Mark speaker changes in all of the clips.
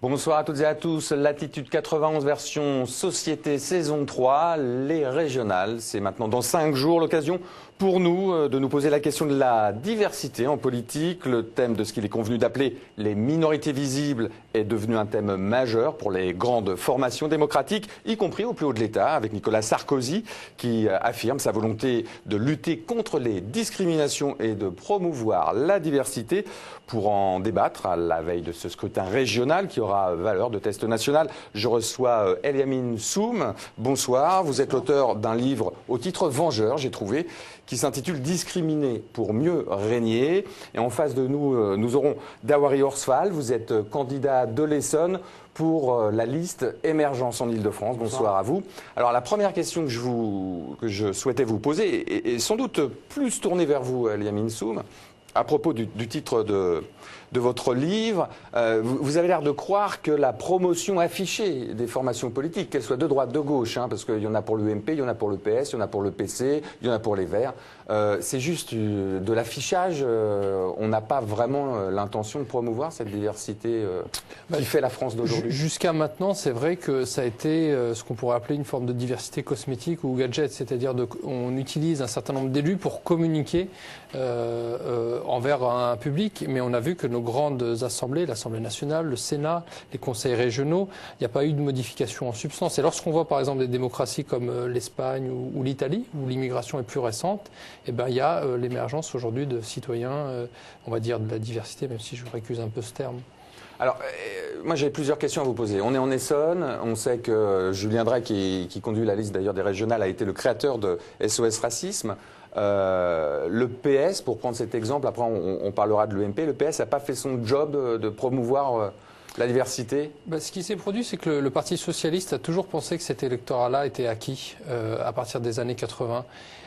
Speaker 1: Bonsoir à toutes et à tous, Latitude 91 version Société saison 3, les régionales. C'est maintenant dans 5 jours l'occasion pour nous de nous poser la question de la diversité en politique. Le thème de ce qu'il est convenu d'appeler les minorités visibles est devenu un thème majeur pour les grandes formations démocratiques, y compris au plus haut de l'État, avec Nicolas Sarkozy qui affirme sa volonté de lutter contre les discriminations et de promouvoir la diversité. Pour en débattre à la veille de ce scrutin régional qui aura valeur de test national, je reçois Eliamine Soum. Bonsoir, vous êtes l'auteur d'un livre au titre Vengeur, j'ai trouvé, qui s'intitule Discriminer pour mieux régner. Et en face de nous, nous aurons Dawari Horsfall. Vous êtes candidat de l'Essonne pour la liste Émergence en Ile-de-France. Bonsoir à vous. Alors la première question que je souhaitais vous poser est sans doute plus tournée vers vous, Eliamine Soum. À propos du titre de votre livre, vous avez l'air de croire que la promotion affichée des formations politiques, qu'elles soient de droite, de gauche, parce qu'il y en a pour l'UMP, il y en a pour le PS, il y en a pour le PC, il y en a pour les Verts, c'est juste de l'affichage. On n'a pas vraiment l'intention de promouvoir cette diversité qui fait la France d'aujourd'hui.
Speaker 2: Jusqu'à maintenant, c'est vrai que ça a été ce qu'on pourrait appeler une forme de diversité cosmétique ou gadget, c'est-à-dire on utilise un certain nombre d'élus pour communiquer envers un public, mais on a vu que nos grandes assemblées, l'Assemblée nationale, le Sénat, les conseils régionaux, il n'y a pas eu de modification en substance. Et lorsqu'on voit par exemple des démocraties comme l'Espagne ou l'Italie, où l'immigration est plus récente, eh ben, il y a l'émergence aujourd'hui de citoyens, on va dire de la diversité, même si je récuse un peu ce terme.
Speaker 1: Alors, moi j'ai plusieurs questions à vous poser. On est en Essonne, on sait que Julien Drey, qui conduit la liste d'ailleurs des régionales, a été le créateur de SOS Racisme. Le PS, pour prendre cet exemple, après on parlera de l'UMP, le PS n'a pas fait son job de promouvoir la diversité.
Speaker 2: Ce qui s'est produit, c'est que le Parti socialiste a toujours pensé que cet électorat-là était acquis à partir des années 80.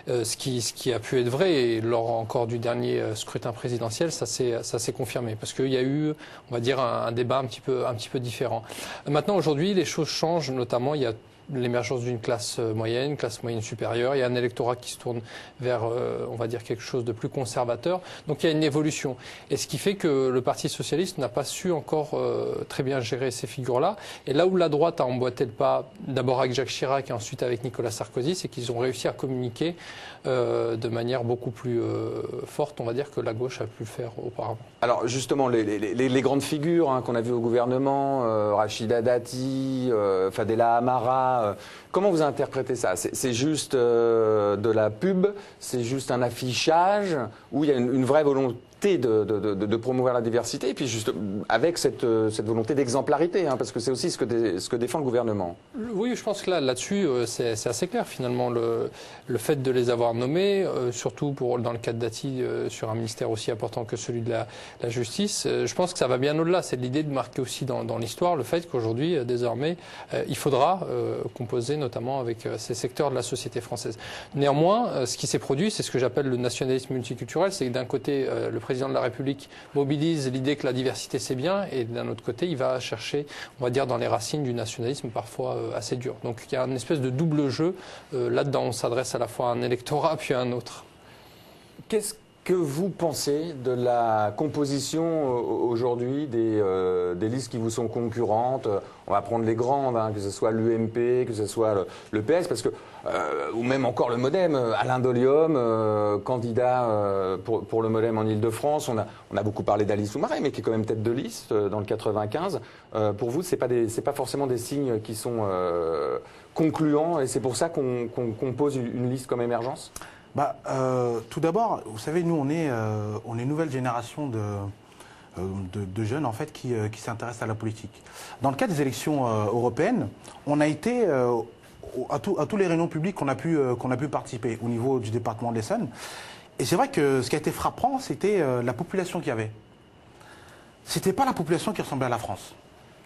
Speaker 2: Ce qui a pu être vrai, et lors encore du dernier scrutin présidentiel, ça s'est confirmé. Parce qu'il y a eu, on va dire, un débat un petit peu différent. Maintenant, aujourd'hui, les choses changent, notamment il y a l'émergence d'une classe moyenne supérieure. Il y a un électorat qui se tourne vers, on va dire, quelque chose de plus conservateur. Donc il y a une évolution. Et ce qui fait que le Parti socialiste n'a pas su encore très bien gérer ces figures-là. Et là où la droite a emboîté le pas, d'abord avec Jacques Chirac et ensuite avec Nicolas Sarkozy, c'est qu'ils ont réussi à communiquer de manière beaucoup plus forte, on va dire, que la gauche a pu le faire auparavant.
Speaker 1: Alors justement, les grandes figures qu'on a vues au gouvernement, Rachida Dati, Fadela Amara, comment vous interprétez ça? C'est juste de la pub? C'est juste un affichage? Ou il y a une vraie volonté de promouvoir la diversité, et puis juste avec cette volonté d'exemplarité, parce que c'est aussi ce que défend le gouvernement.
Speaker 2: Oui, je pense que là-dessus, c'est assez clair finalement. Le fait de les avoir nommés, surtout dans le cas de Dati, sur un ministère aussi important que celui de la justice, je pense que ça va bien au-delà. C'est l'idée de marquer aussi dans l'histoire le fait qu'aujourd'hui, désormais, il faudra composer notamment avec ces secteurs de la société française. Néanmoins, ce qui s'est produit, c'est ce que j'appelle le nationalisme multiculturel, c'est que d'un côté, le président de la République mobilise l'idée que la diversité c'est bien, et d'un autre côté il va chercher, on va dire, dans les racines du nationalisme parfois assez dur. Donc il y a une espèce de double jeu là-dedans. On s'adresse à la fois à un électorat puis à un autre.
Speaker 1: Qu'est-ce que vous pensez de la composition aujourd'hui des listes qui vous sont concurrentes? On va prendre les grandes, que ce soit l'UMP, que ce soit le PS, parce que, ou même encore le MoDem, Alain Dolium, candidat pour le MoDem en Ile-de-France. On a beaucoup parlé d'Alice Soumaré, mais qui est quand même tête de liste dans le 95. Pour vous, c'est pas forcément des signes qui sont concluants, et c'est pour ça qu'on compose une liste comme Émergence?
Speaker 3: Tout d'abord, vous savez, nous, on est une nouvelle génération de jeunes en fait, qui s'intéressent à la politique. Dans le cas des élections européennes, on a été à tous les réunions publiques qu'on a pu participer au niveau du département de l'Essonne. Et c'est vrai que ce qui a été frappant, c'était la population qu'il y avait. C'était pas la population qui ressemblait à la France.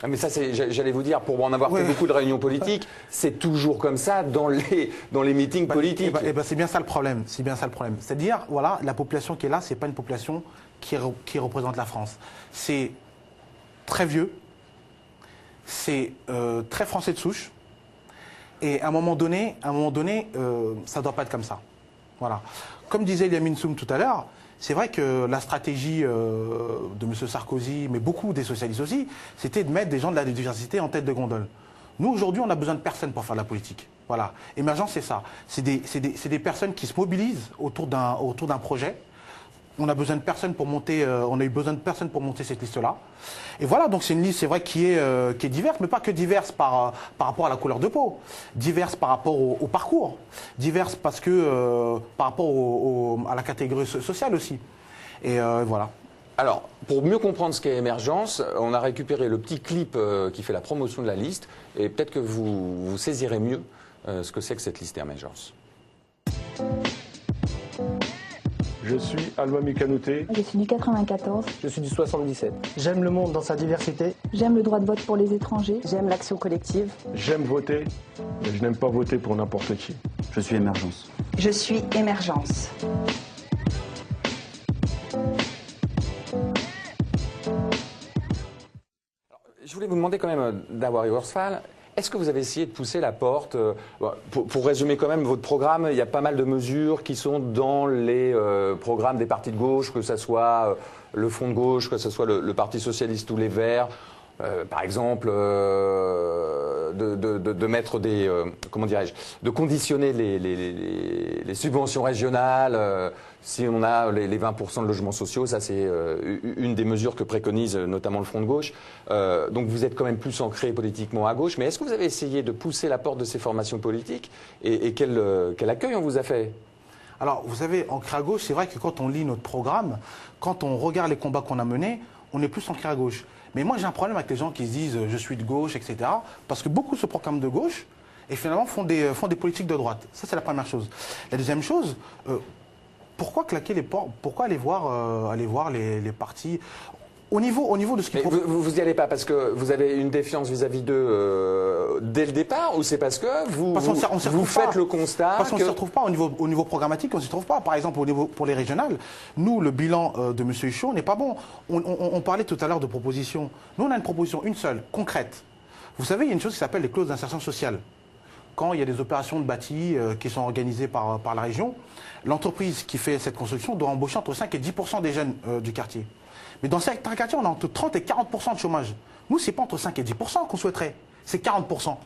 Speaker 1: Ah, mais ça, j'allais vous dire, pour en avoir fait beaucoup de réunions politiques, c'est toujours comme ça dans les meetings politiques.
Speaker 3: C'est bien ça le problème. C'est bien ça le problème. C'est-à-dire, voilà, la population qui est là, c'est pas une population qui représente la France. C'est très vieux, c'est très français de souche, Et à un moment donné, ça ne doit pas être comme ça. Voilà. Comme disait Lamine Soum tout à l'heure, c'est vrai que la stratégie de M. Sarkozy, mais beaucoup des socialistes aussi, c'était de mettre des gens de la diversité en tête de gondole. Nous, aujourd'hui, on a besoin de personne pour faire de la politique. Voilà. Émergence, c'est ça. C'est des personnes qui se mobilisent autour d'un projet. On a besoin de personnes pour monter, on a eu besoin de personnes pour monter cette liste-là. Et voilà, donc c'est une liste, c'est vrai, qui est diverse, mais pas que diverse par rapport à la couleur de peau, diverse par rapport au parcours, diverse parce que par rapport à la catégorie sociale aussi. Et voilà.
Speaker 1: Alors, pour mieux comprendre ce qu'est Émergence, on a récupéré le petit clip qui fait la promotion de la liste, et peut-être que vous saisirez mieux ce que c'est que cette liste Émergence.
Speaker 4: Je suis Alba Mikanouté.
Speaker 5: Je suis du 94.
Speaker 6: Je suis du 77.
Speaker 7: J'aime le monde dans sa diversité.
Speaker 5: J'aime le droit de vote pour les étrangers.
Speaker 8: J'aime l'action collective.
Speaker 4: J'aime voter, mais je n'aime pas voter pour n'importe qui.
Speaker 9: Je suis Émergence.
Speaker 8: Je suis Émergence.
Speaker 1: Je voulais vous demander quand même, Dawari Worsfal, est-ce que vous avez essayé de pousser la porte pour résumer quand même votre programme, il y a pas mal de mesures qui sont dans les programmes des partis de gauche, que ce soit le Front de gauche, que ce soit le Parti socialiste ou les Verts. Par exemple, de mettre des, comment dirais-je, de conditionner les subventions régionales. Si on a les 20% de logements sociaux, ça c'est une des mesures que préconise notamment le Front de gauche. Donc vous êtes quand même plus ancré politiquement à gauche. Mais est-ce que vous avez essayé de pousser la porte de ces formations politiques et quel accueil on vous a fait ?
Speaker 3: Alors, vous savez, ancré à gauche, c'est vrai que quand on lit notre programme, quand on regarde les combats qu'on a menés, on est plus ancré à gauche. Mais moi, j'ai un problème avec les gens qui se disent « je suis de gauche », etc. Parce que beaucoup se proclament de gauche et finalement font des politiques de droite. Ça, c'est la première chose. La deuxième chose, pourquoi claquer les portes? Pourquoi aller voir les partis au niveau de ce qu'il faut...
Speaker 1: Vous n'y allez pas parce que vous avez une défiance vis-à-vis d'eux dès le départ, ou c'est parce que vous faites le constat
Speaker 3: parce qu'on ne s'y retrouve pas au niveau programmatique, on ne s'y retrouve pas. Par exemple, pour les régionales, nous, le bilan de M. Huchot n'est pas bon. On parlait tout à l'heure de propositions. Nous, on a une proposition, une seule, concrète. Vous savez, il y a une chose qui s'appelle les clauses d'insertion sociale. Quand il y a des opérations de bâti qui sont organisées par la région, l'entreprise qui fait cette construction doit embaucher entre 5 et 10% des jeunes du quartier. Mais dans certains quartiers, on a entre 30 et 40% de chômage. Nous, ce n'est pas entre 5 et 10% qu'on souhaiterait, c'est 40%.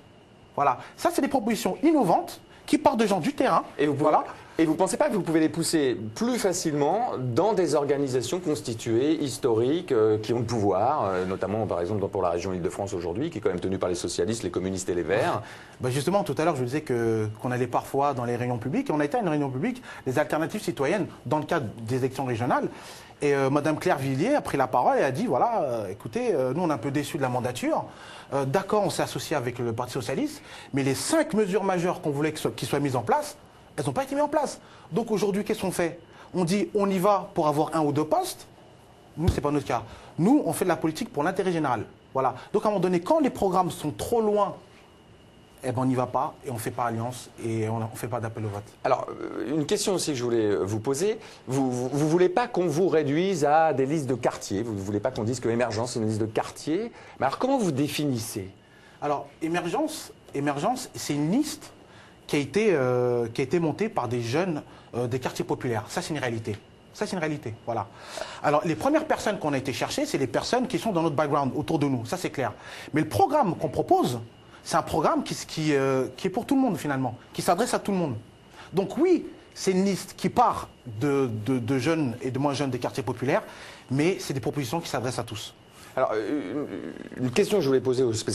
Speaker 3: Voilà. Ça, c'est des propositions innovantes qui partent de gens du terrain.
Speaker 1: Et vous ne pensez pas que vous pouvez les pousser plus facilement dans des organisations constituées, historiques, qui ont le pouvoir, notamment par exemple pour la région Île-de-France aujourd'hui, qui est quand même tenue par les socialistes, les communistes et les Verts.
Speaker 3: Ben justement, tout à l'heure, je vous disais qu'on allait parfois dans les réunions publiques, et on a été à une réunion publique, les alternatives citoyennes, dans le cadre des élections régionales. Et Mme Claire Villiers a pris la parole et a dit, voilà, écoutez, nous on est un peu déçus de la mandature. D'accord, on s'est associé avec le Parti socialiste, mais les 5 mesures majeures qu'on voulait qu'ils soient mises en place, elles n'ont pas été mises en place. Donc aujourd'hui, qu'est-ce qu'on fait? On dit, on y va pour avoir 1 ou 2 postes. Nous, ce n'est pas notre cas. Nous, on fait de la politique pour l'intérêt général. Voilà. Donc à un moment donné, quand les programmes sont trop loin, eh ben on n'y va pas et on ne fait pas alliance et on ne fait pas d'appel au vote.
Speaker 1: Alors, une question aussi que je voulais vous poser. Vous ne voulez pas qu'on vous réduise à des listes de quartiers. Vous ne voulez pas qu'on dise que Émergence, c'est une liste de quartiers. Mais alors, comment vous définissez?
Speaker 3: Alors, Émergence, c'est une liste qui a été montée par des jeunes des quartiers populaires. Ça, c'est une réalité. Ça, c'est une réalité. Voilà. Alors, les premières personnes qu'on a été chercher, c'est les personnes qui sont dans notre background, autour de nous. Ça, c'est clair. Mais le programme qu'on propose, c'est un programme qui est pour tout le monde, finalement, qui s'adresse à tout le monde. Donc oui, c'est une liste qui part de jeunes et de moins jeunes des quartiers populaires, mais c'est des propositions qui s'adressent à tous.
Speaker 1: Alors, une question que je voulais poser aux spécialistes.